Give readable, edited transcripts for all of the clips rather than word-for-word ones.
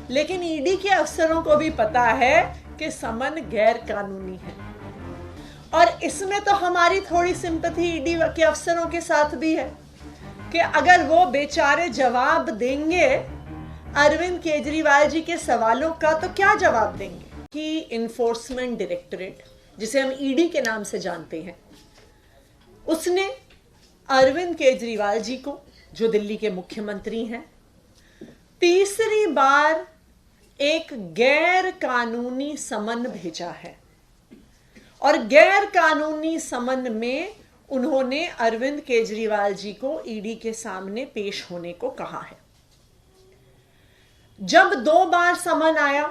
लेकिन ईडी के अफसरों को भी पता है कि समन गैर कानूनी है। और इसमें तो हमारी थोड़ी सिंपैथी ईडी के अफसरों के साथ भी है कि अगर वो बेचारे जवाब देंगे अरविंद केजरीवाल जी के सवालों का, तो क्या जवाब देंगे कि इन्फोर्समेंट डायरेक्टरेट, जिसे हम ईडी के नाम से जानते हैं, उसने अरविंद केजरीवाल जी को, जो दिल्ली के मुख्यमंत्री हैं, तीसरी बार एक गैर कानूनी समन भेजा है। और गैर कानूनी समन में उन्होंने अरविंद केजरीवाल जी को ईडी के सामने पेश होने को कहा है। जब 2 बार समन आया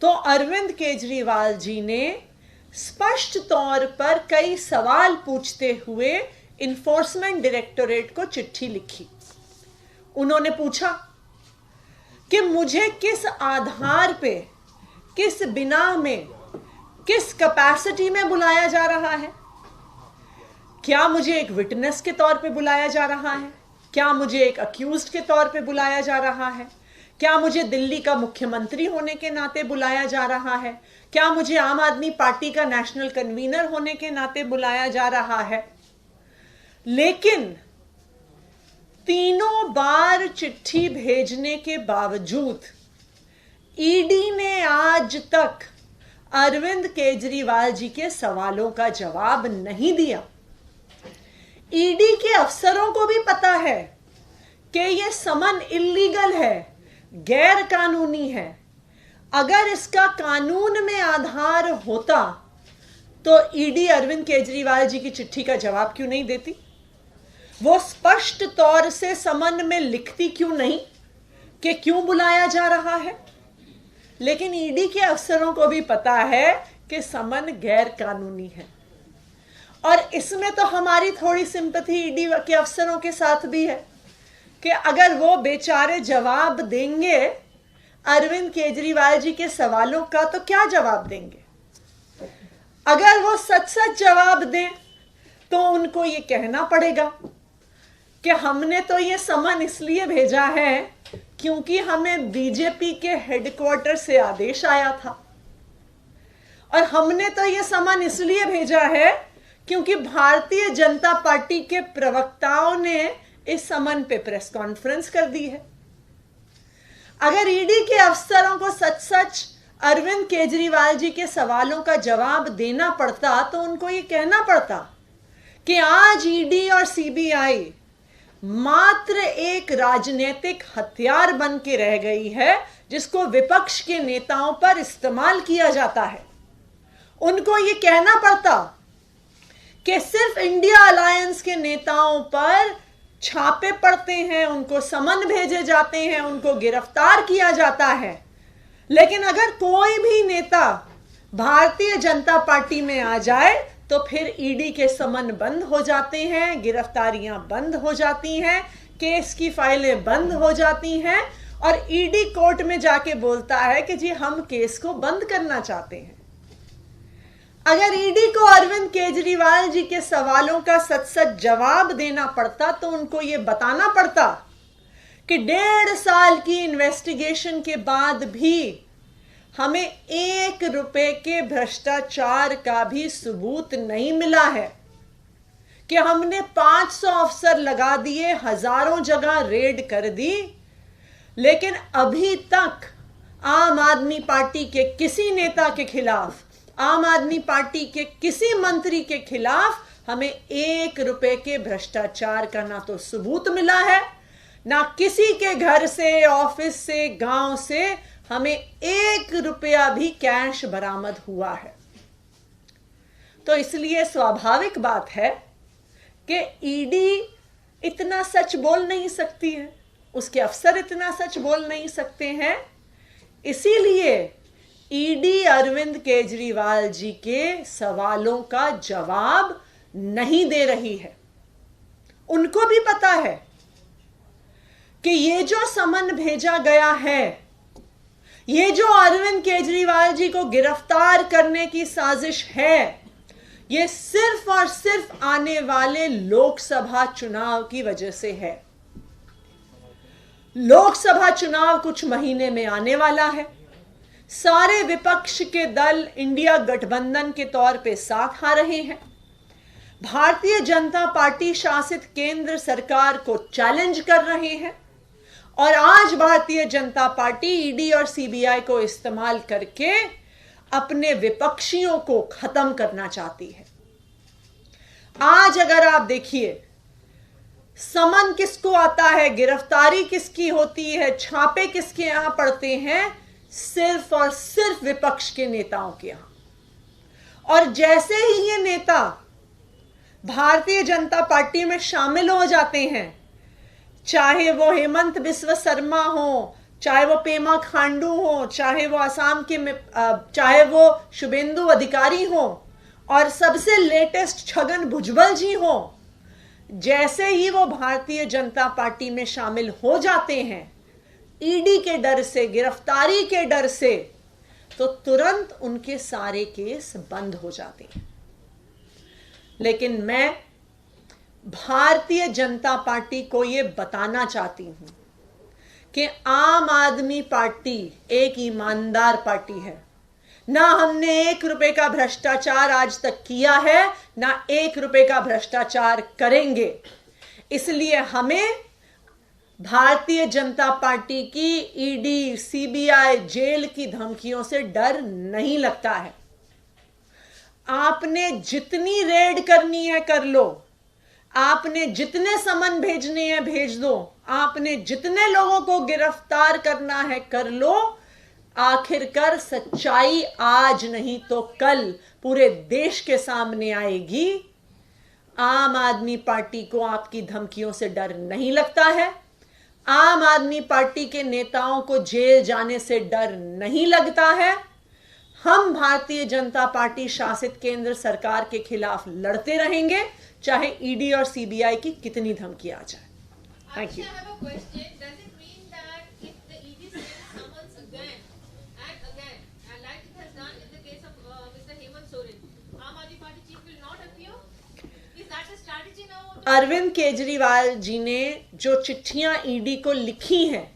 तो अरविंद केजरीवाल जी ने स्पष्ट तौर पर कई सवाल पूछते हुए इन्फोर्समेंट डायरेक्टोरेट को चिट्ठी लिखी। उन्होंने पूछा कि मुझे किस आधार पे, किस बिना में, किस कैपेसिटी में बुलाया जा रहा है। क्या मुझे एक विटनेस के तौर पे बुलाया जा रहा है? क्या मुझे एक अक्यूज्ड के तौर पे बुलाया जा रहा है? क्या मुझे दिल्ली का मुख्यमंत्री होने के नाते बुलाया जा रहा है? क्या मुझे आम आदमी पार्टी का नेशनल कन्वीनर होने के नाते बुलाया जा रहा है? लेकिन तीनों बार चिट्ठी भेजने के बावजूद ईडी ने आज तक अरविंद केजरीवाल जी के सवालों का जवाब नहीं दिया। ईडी के अफसरों को भी पता है कि यह समन इल्लीगल है, गैर कानूनी है। अगर इसका कानून में आधार होता तो ईडी अरविंद केजरीवाल जी की चिट्ठी का जवाब क्यों नहीं देती? वो स्पष्ट तौर से समन में लिखती क्यों नहीं कि क्यों बुलाया जा रहा है? लेकिन ईडी के अफसरों को भी पता है कि समन गैर कानूनी है। और इसमें तो हमारी थोड़ी सिंपैथी ईडी के अफसरों के साथ भी है कि अगर वो बेचारे जवाब देंगे अरविंद केजरीवाल जी के सवालों का, तो क्या जवाब देंगे? अगर वो सच सच जवाब दें तो उनको ये कहना पड़ेगा कि हमने तो ये समन इसलिए भेजा है क्योंकि हमें बीजेपी के हेडक्वार्टर से आदेश आया था, और हमने तो ये समन इसलिए भेजा है क्योंकि भारतीय जनता पार्टी के प्रवक्ताओं ने इस समन पे प्रेस कॉन्फ्रेंस कर दी है। अगर ईडी के अफसरों को सच सच अरविंद केजरीवाल जी के सवालों का जवाब देना पड़ता तो उनको ये कहना पड़ता कि आज ईडी और सीबीआई मात्र एक राजनीतिक हथियार बन के रह गई है जिसको विपक्ष के नेताओं पर इस्तेमाल किया जाता है। उनको ये कहना पड़ता कि सिर्फ इंडिया अलायंस के नेताओं पर छापे पड़ते हैं, उनको समन भेजे जाते हैं, उनको गिरफ्तार किया जाता है। लेकिन अगर कोई भी नेता भारतीय जनता पार्टी में आ जाए तो फिर ईडी के समन बंद हो जाते हैं, गिरफ्तारियां बंद हो जाती हैं, केस की फाइलें बंद हो जाती हैं, और ईडी कोर्ट में जाके बोलता है कि जी हम केस को बंद करना चाहते हैं। अगर ईडी को अरविंद केजरीवाल जी के सवालों का सच सच जवाब देना पड़ता तो उनको यह बताना पड़ता कि 1.5 साल की इन्वेस्टिगेशन के बाद भी हमें 1 रुपए के भ्रष्टाचार का भी सबूत नहीं मिला है, कि हमने 500 अफसर लगा दिए, हजारों जगह रेड कर दी, लेकिन अभी तक आम आदमी पार्टी के किसी नेता के खिलाफ, आम आदमी पार्टी के किसी मंत्री के खिलाफ हमें 1 रुपए के भ्रष्टाचार का ना तो सबूत मिला है, ना किसी के घर से, ऑफिस से, गांव से हमें 1 रुपया भी कैश बरामद हुआ है। तो इसलिए स्वाभाविक बात है कि ईडी इतना सच बोल नहीं सकती है, उसके अफसर इतना सच बोल नहीं सकते हैं। इसीलिए ईडी अरविंद केजरीवाल जी के सवालों का जवाब नहीं दे रही है। उनको भी पता है कि ये जो समन भेजा गया है, ये जो अरविंद केजरीवाल जी को गिरफ्तार करने की साजिश है, ये सिर्फ और सिर्फ आने वाले लोकसभा चुनाव की वजह से है। लोकसभा चुनाव कुछ महीने में आने वाला है। सारे विपक्ष के दल इंडिया गठबंधन के तौर पे साथ आ रहे हैं। भारतीय जनता पार्टी शासित केंद्र सरकार को चैलेंज कर रहे हैं और आज भारतीय जनता पार्टी ईडी और सीबीआई को इस्तेमाल करके अपने विपक्षियों को खत्म करना चाहती है। आज अगर आप देखिए, समन किसको आता है, गिरफ्तारी किसकी होती है, छापे किसके यहां पड़ते हैं, सिर्फ और सिर्फ विपक्ष के नेताओं के यहां। और जैसे ही ये नेता भारतीय जनता पार्टी में शामिल हो जाते हैं, चाहे वो हेमंत बिस्व शर्मा हो, चाहे वो पेमा खांडू हो, चाहे वो असम के चाहे वो शुभेंदु अधिकारी हो और सबसे लेटेस्ट छगन भुजबल जी हो, जैसे ही वो भारतीय जनता पार्टी में शामिल हो जाते हैं ईडी के डर से, गिरफ्तारी के डर से, तो तुरंत उनके सारे केस बंद हो जाते हैं। लेकिन मैं भारतीय जनता पार्टी को यह बताना चाहती हूं कि आम आदमी पार्टी एक ईमानदार पार्टी है। ना हमने 1 रुपए का भ्रष्टाचार आज तक किया है, ना 1 रुपए का भ्रष्टाचार करेंगे। इसलिए हमें भारतीय जनता पार्टी की ईडी, सीबीआई, जेल की धमकियों से डर नहीं लगता है। आपने जितनी रेड करनी है कर लो, आपने जितने समन भेजने हैं भेज दो, आपने जितने लोगों को गिरफ्तार करना है कर लो। आखिरकार सच्चाई आज नहीं तो कल पूरे देश के सामने आएगी। आम आदमी पार्टी को आपकी धमकियों से डर नहीं लगता है। आम आदमी पार्टी के नेताओं को जेल जाने से डर नहीं लगता है। हम भारतीय जनता पार्टी शासित केंद्र सरकार के खिलाफ लड़ते रहेंगे, चाहे ईडी और सीबीआई की कितनी धमकी आ जाए। Thank you. अरविंद केजरीवाल जी ने जो चिट्ठियां ईडी को लिखी हैं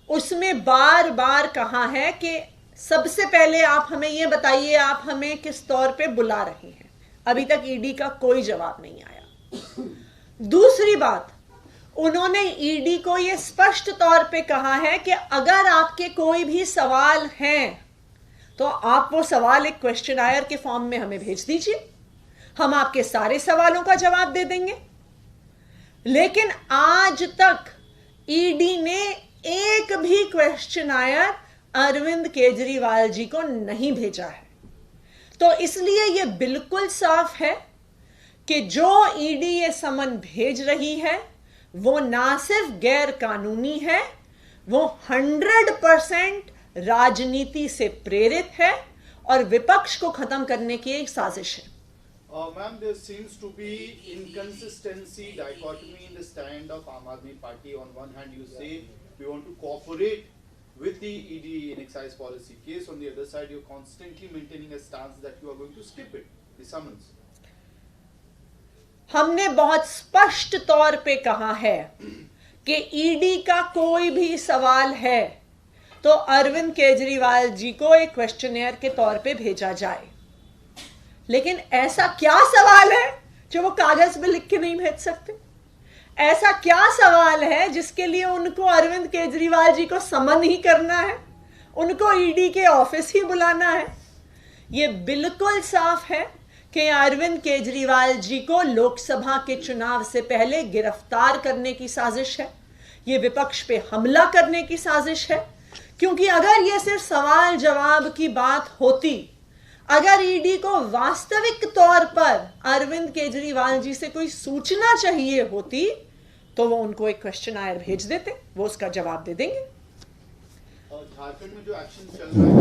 उसमें बार बार कहा है कि सबसे पहले आप हमें यह बताइए आप हमें किस तौर पे बुला रहे हैं। अभी तक ईडी का कोई जवाब नहीं आया। दूसरी बात, उन्होंने ईडी को यह स्पष्ट तौर पे कहा है कि अगर आपके कोई भी सवाल हैं तो आप वो सवाल एक क्वेश्चनायर के फॉर्म में हमें भेज दीजिए, हम आपके सारे सवालों का जवाब दे देंगे। लेकिन आज तक ईडी ने एक भी क्वेश्चनायर अरविंद केजरीवाल जी को नहीं भेजा है। तो इसलिए यह बिल्कुल साफ है कि जो ईडी ये समन भेज रही है वो ना सिर्फ गैर कानूनी है, वो 100% राजनीति से प्रेरित है और विपक्ष को खत्म करने की एक साजिश है। Ma'am, there seems to be inconsistency, dichotomy in the stand of Aam Aadmi Party. On one hand, you say we want to cooperate with the ED in excise policy case. On the other side, you're constantly maintaining a stance that you are going to skip it, the summons. हमने बहुत स्पष्ट तौर पे कहा है कि ED का कोई भी सवाल है तो अरविंद केजरीवाल जी को एक क्वेश्चनेयर के तौर पे भेजा जाए। लेकिन ऐसा क्या सवाल है जो वो कागज पे लिख के नहीं भेज सकते? ऐसा क्या सवाल है जिसके लिए उनको अरविंद केजरीवाल जी को समन ही करना है, उनको ईडी के ऑफिस ही बुलाना है? ये बिल्कुल साफ है कि अरविंद केजरीवाल जी को लोकसभा के चुनाव से पहले गिरफ्तार करने की साजिश है, ये विपक्ष पे हमला करने की साजिश है। क्योंकि अगर ये सिर्फ सवाल जवाब की बात होती, अगर ईडी को वास्तविक तौर पर अरविंद केजरीवाल जी से कोई सूचना चाहिए होती तो वो उनको एक क्वेश्चनायर भेज देते, वो उसका जवाब दे देंगे। झारखंड में जो एक्शन चल रहा है